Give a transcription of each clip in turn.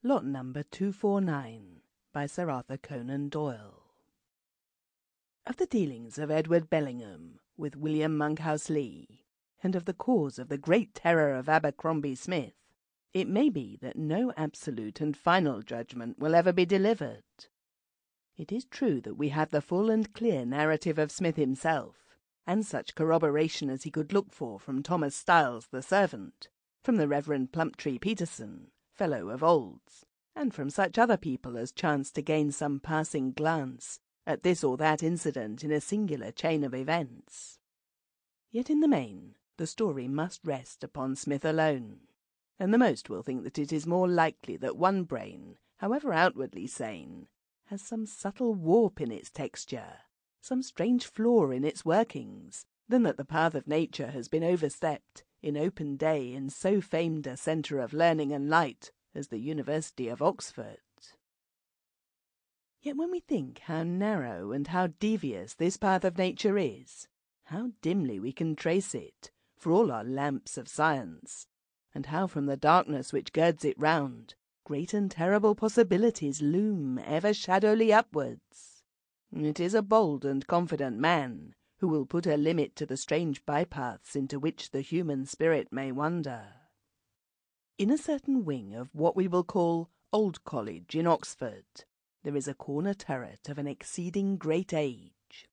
Lot number 249 by Sir Arthur Conan Doyle. Of the dealings of Edward Bellingham with William Monkhouse Lee, and of the cause of the great terror of Abercrombie Smith, it may be that no absolute and final judgment will ever be delivered. It is true that we have the full and clear narrative of Smith himself, and such corroboration as he could look for from Thomas Styles the servant, from the Reverend Plumptree Peterson, fellow of Olds, and from such other people as chanced to gain some passing glance at this or that incident in a singular chain of events. Yet in the main the story must rest upon Smith alone, and the most will think that it is more likely that one brain, however outwardly sane, has some subtle warp in its texture, some strange flaw in its workings, than that the path of nature has been overstepped in open day in so famed a centre of learning and light as the University of Oxford. Yet when we think how narrow and how devious this path of nature is, how dimly we can trace it, for all our lamps of science, and how from the darkness which girds it round, great and terrible possibilities loom ever shadowly upwards, it is a bold and confident man who will put a limit to the strange bypaths into which the human spirit may wander. In a certain wing of what we will call Old College in Oxford, there is a corner turret of an exceeding great age.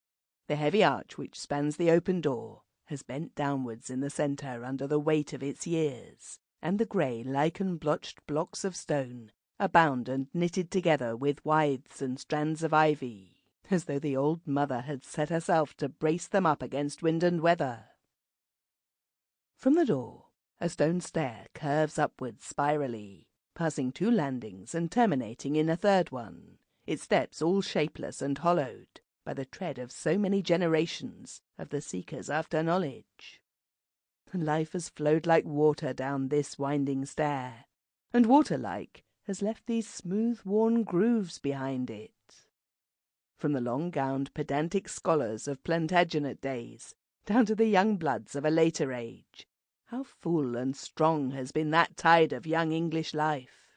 The heavy arch which spans the open door has bent downwards in the centre under the weight of its years, and the grey lichen-blotched blocks of stone are bound and knitted together with withes and strands of ivy, as though the old mother had set herself to brace them up against wind and weather. From the door, a stone stair curves upwards spirally, passing 2 landings and terminating in a 3rd one, its steps all shapeless and hollowed by the tread of so many generations of the seekers after knowledge. Life has flowed like water down this winding stair, and water-like has left these smooth-worn grooves behind it. From the long-gowned pedantic scholars of Plantagenet days down to the young bloods of a later age, how full and strong has been that tide of young English life!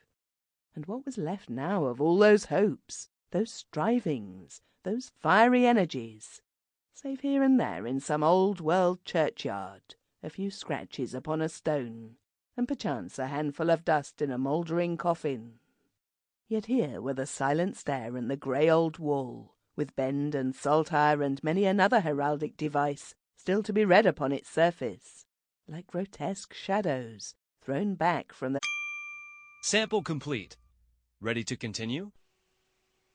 And what was left now of all those hopes, those strivings, those fiery energies, save here and there in some old-world churchyard, a few scratches upon a stone, and perchance a handful of dust in a mouldering coffin? Yet here were the silent stair and the grey old wall, with bend and saltire and many another heraldic device still to be read upon its surface, like grotesque shadows thrown back from the... Sample complete. Ready to continue?